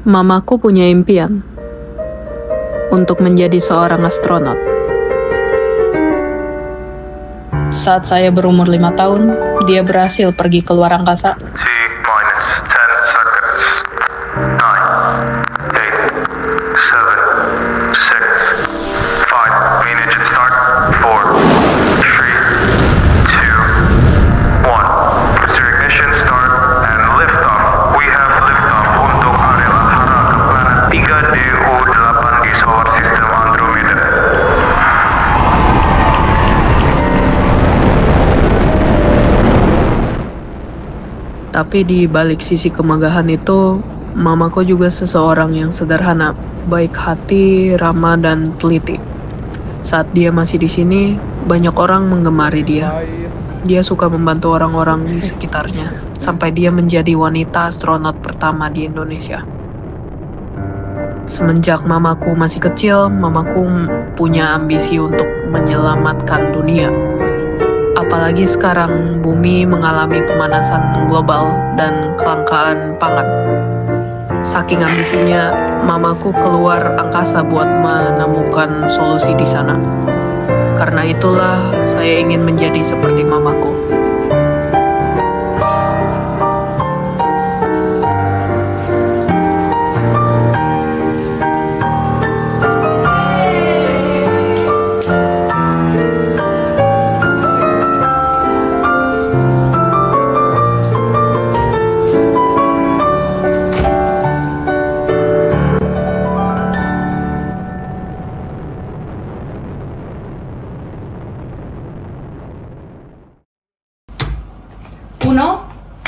Mamaku punya impian untuk menjadi seorang astronot. Saat saya berumur 5 tahun, dia berhasil pergi ke luar angkasa. T-minus 10 seconds. 9, 8, 7, 6, 5. Main engine start. 4, 3, 2, 1. Booster ignition start and lift off. We have lift off untuk Ariel Alhara ke planet 3DU8 di Solar System Andromeda. Tapi di balik sisi kemegahan itu, mamaku juga seseorang yang sederhana, baik hati, ramah, dan teliti. Saat dia masih di sini, banyak orang menggemari dia. Dia suka membantu orang-orang di sekitarnya, sampai dia menjadi wanita astronot pertama di Indonesia. Semenjak mamaku masih kecil, mamaku punya ambisi untuk menyelamatkan dunia. Apalagi sekarang bumi mengalami pemanasan global dan kelangkaan pangan. Saking ambisinya, mamaku keluar angkasa buat menemukan solusi di sana. Karena itulah saya ingin menjadi seperti mamaku.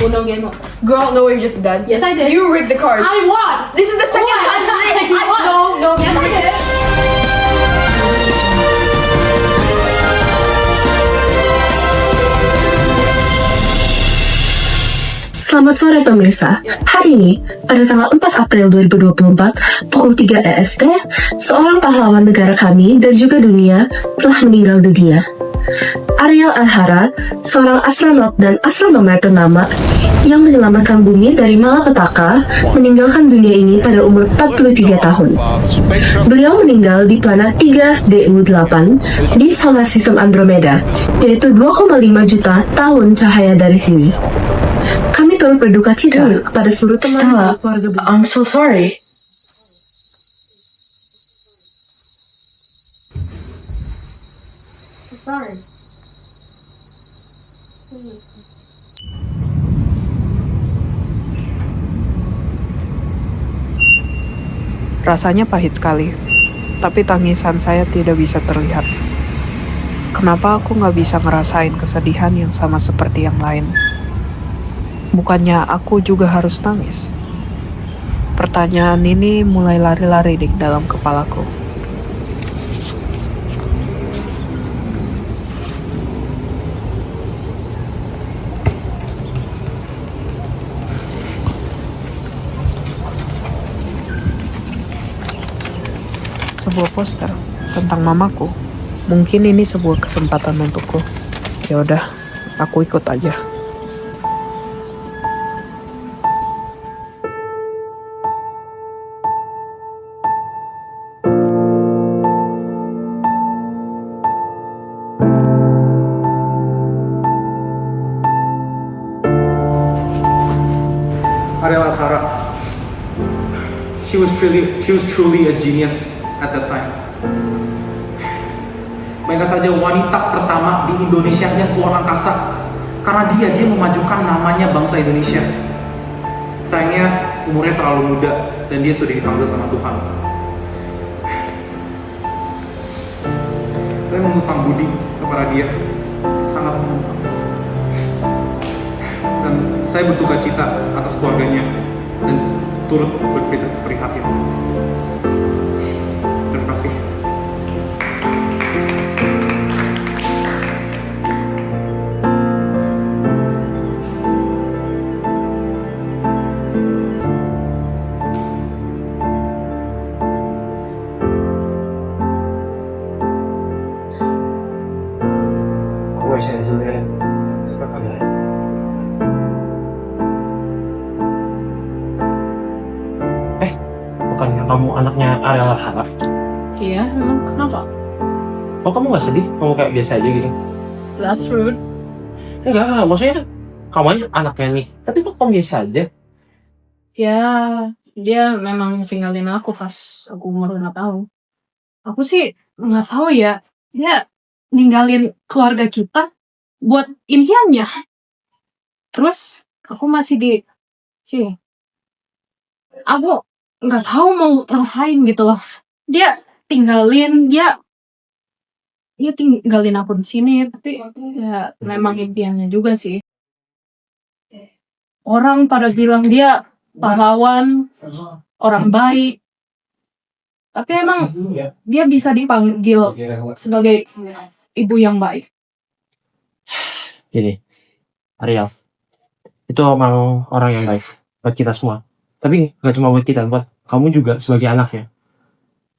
Uno game over. Girl, no, you're just done. Yes, I did. You rigged the cards. I won! This is the second What? time today. You won. No. Yes, I did. Selamat sore pemirsa. Hari ini, pada tanggal 4 April 2024, pukul 3 EST, seorang pahlawan negara kami dan juga dunia telah meninggal dunia. Ariel Alhara, seorang astronot dan astronomer ternama yang menyelamatkan bumi dari malapetaka, meninggalkan dunia ini pada umur 43 tahun. Beliau meninggal di planet 3DU8 di Solar System Andromeda, yaitu 2,5 juta tahun cahaya dari sini. Kami turut berduka cita kepada seluruh teman dan keluarga beliau. I'm so sorry. Sorry. Rasanya pahit sekali, tapi tangisan saya tidak bisa terlihat. Kenapa aku nggak bisa ngerasain kesedihan yang sama seperti yang lain? Bukannya aku juga harus nangis? Pertanyaan ini mulai lari-lari di dalam kepalaku. Sebuah poster tentang mamaku. Mungkin ini sebuah kesempatan untukku. Ya udah, aku ikut aja. Ariel Alhara. She was truly a genius at that time. Bayangkan saja wanita pertama di Indonesia yang keluar angkasa. Karena dia memajukan namanya bangsa Indonesia. Sayangnya umurnya terlalu muda dan dia sudah dipanggil sama Tuhan. Saya mengutang budi kepada dia, sangat mengutang. Dan saya berduka cita atas keluarganya dan turut berprihatin. Terima kasih.我现在有点啥感觉？哎， kamu anaknya Ariel Harap? Iya, emang kenapa? Oh, kamu gak sedih? Kamu kayak biasa aja gitu? That's rude. Enggak, maksudnya kamu aja anaknya nih. Tapi kok kamu biasa aja? Ya, dia memang tinggalin aku pas aku umur 5 tahun. Aku sih nggak tahu ya, dia ninggalin keluarga kita buat impiannya. Terus aku masih di sini. Aku nggak tahu mau ngapain gitu loh. Dia tinggalin aku di sini, tapi ya memang impiannya juga sih. Orang pada bilang dia pahlawan, orang baik. Tapi emang dia bisa dipanggil sebagai ibu yang baik. Gini, Ariel, itu emang orang yang baik buat kita semua. Tapi gak cuma buat kita, buat kamu juga sebagai anaknya.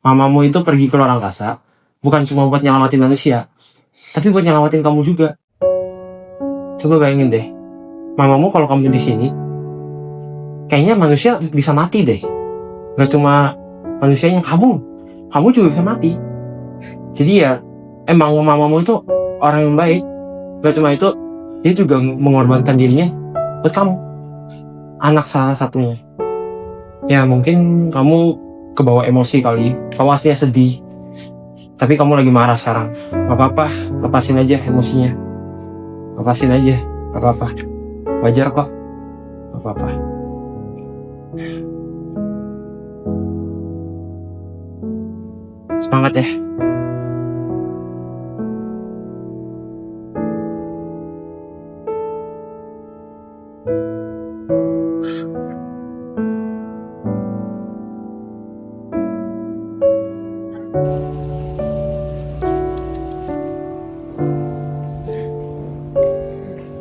Mamamu itu pergi ke luar angkasa, bukan cuma buat nyelamatin manusia, tapi buat nyelamatin kamu juga. Coba bayangin deh, mamamu kalau kamu di sini, kayaknya manusia bisa mati deh. Gak cuma manusianya, kamu juga bisa mati. Jadi ya, emang mamamu itu orang yang baik. Gak cuma itu, dia juga mengorbankan dirinya buat kamu. Anak salah satunya. Ya mungkin kamu kebawa emosi kali, kamu aslinya sedih. Tapi kamu lagi marah sekarang. Gak apa-apa, lepasin aja emosinya. Lepasin aja, gak apa-apa. Wajar kok, gak apa-apa. Semangat ya.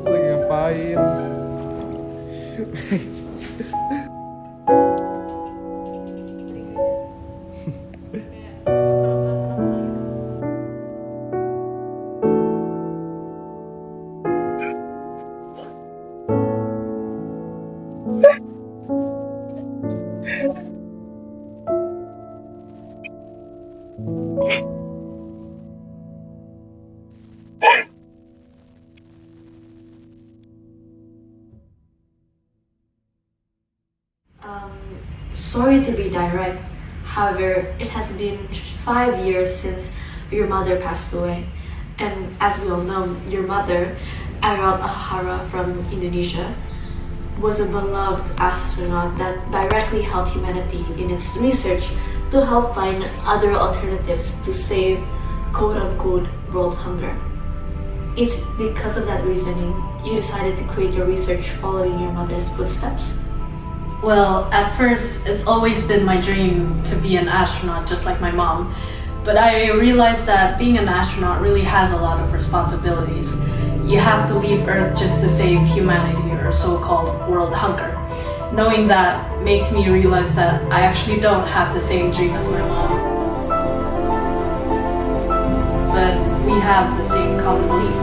Lagi ngapain? Sorry to be direct. However, it has been 5 years since your mother passed away. And as we all know, your mother, Ariel Ahara from Indonesia, was a beloved astronaut that directly helped humanity in its research to help find other alternatives to save quote-unquote world hunger. It's because of that reasoning you decided to create your research following your mother's footsteps. Well, at first, it's always been my dream to be an astronaut, just like my mom. But I realized that being an astronaut really has a lot of responsibilities. You have to leave Earth just to save humanity or so-called world hunger. Knowing that makes me realize that I actually don't have the same dream as my mom. But we have the same common belief,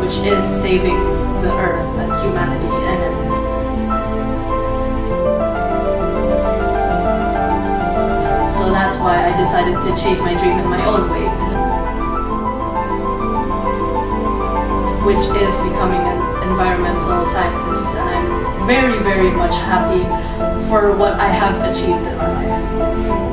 which is saving the Earth and humanity in it. So that's why I decided to chase my dream in my own way, which is becoming an environmental scientist, and I'm very, very much happy for what I have achieved in my life.